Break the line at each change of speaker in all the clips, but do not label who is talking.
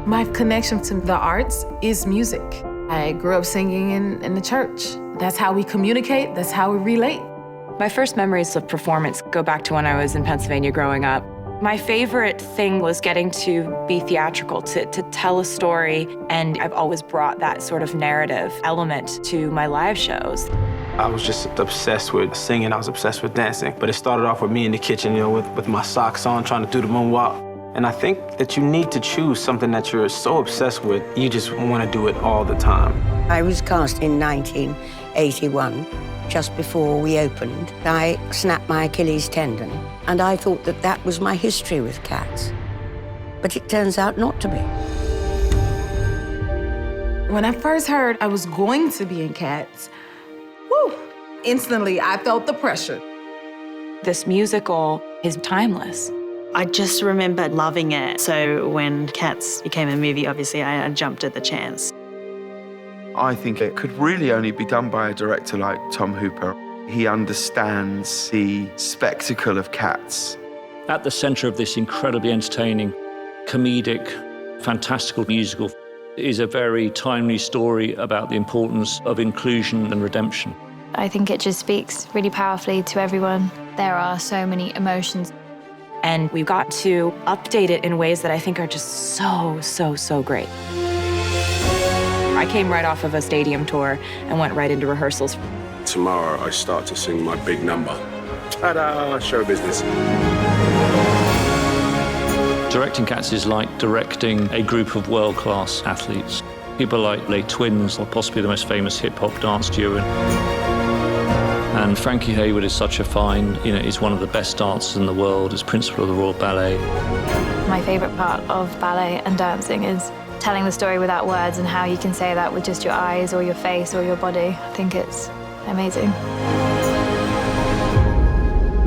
My connection to the arts is music. I grew up singing in the church. That's how we communicate, that's how we relate.
My first memories of performance go back to when I was in Pennsylvania growing up. My favorite thing was getting to be theatrical, to tell a story, and I've always brought that sort of narrative element to my live shows.
I was just obsessed with singing, I was obsessed with dancing, but it started off with me in the kitchen, with my socks on, trying to do the moonwalk. And I think that you need to choose something that you're so obsessed with, you just want to do it all the time.
I was cast in 1981, just before we opened. I snapped my Achilles tendon, and I thought that that was my history with Cats. But it turns out not to be.
When I first heard I was going to be in Cats, instantly I felt the pressure.
This musical is timeless.
I just remember loving it. So when Cats became a movie, obviously I jumped at the chance.
I think it could really only be done by a director like Tom Hooper. He understands the spectacle of Cats.
At the centre of this incredibly entertaining, comedic, fantastical musical is a very timely story about the importance of inclusion and redemption.
I think it just speaks really powerfully to everyone. There are so many emotions.
And we've got to update it in ways that I think are just so great. I came right off of a stadium tour and went right into rehearsals.
Tomorrow I start to sing my big number. Ta-da, show business.
Directing Cats is like directing a group of world-class athletes. People like Les Twins, or possibly the most famous hip-hop dance duo. And Frankie Hayward is such a find, he's one of the best dancers in the world, as principal of the Royal Ballet.
My favourite part of ballet and dancing is telling the story without words and how you can say that with just your eyes or your face or your body. I think it's amazing.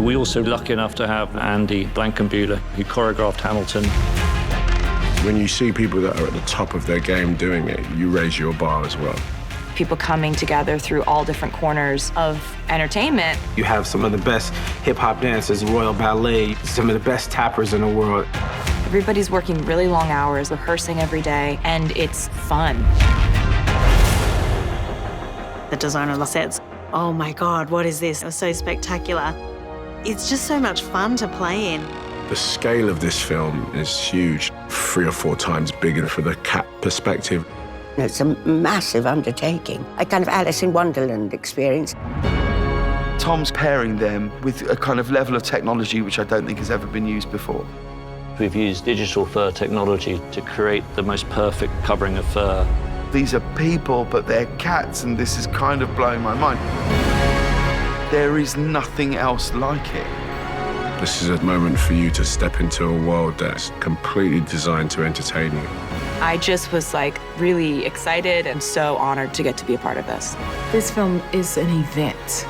We're also lucky enough to have Andy Blankenbuehler, who choreographed Hamilton.
When you see people that are at the top of their game doing it, you raise your bar as well.
People coming together through all different corners of entertainment.
You have some of the best hip-hop dancers, Royal Ballet, some of the best tappers in the world.
Everybody's working really long hours, rehearsing every day, and it's fun.
The designer of the sets, oh my God, what is this? It was so spectacular. It's just so much fun to play in.
The scale of this film is huge, 3 or 4 times bigger for the Cat perspective.
It's a massive undertaking, a kind of Alice in Wonderland experience.
Tom's pairing them with a kind of level of technology which I don't think has ever been used before.
We've used digital fur technology to create the most perfect covering of fur.
These are people, but they're cats, and this is kind of blowing my mind. There is nothing else like it.
This is a moment for you to step into a world that's completely designed to entertain you.
I just was really excited and so honored to get to be a part of this.
This film is an event.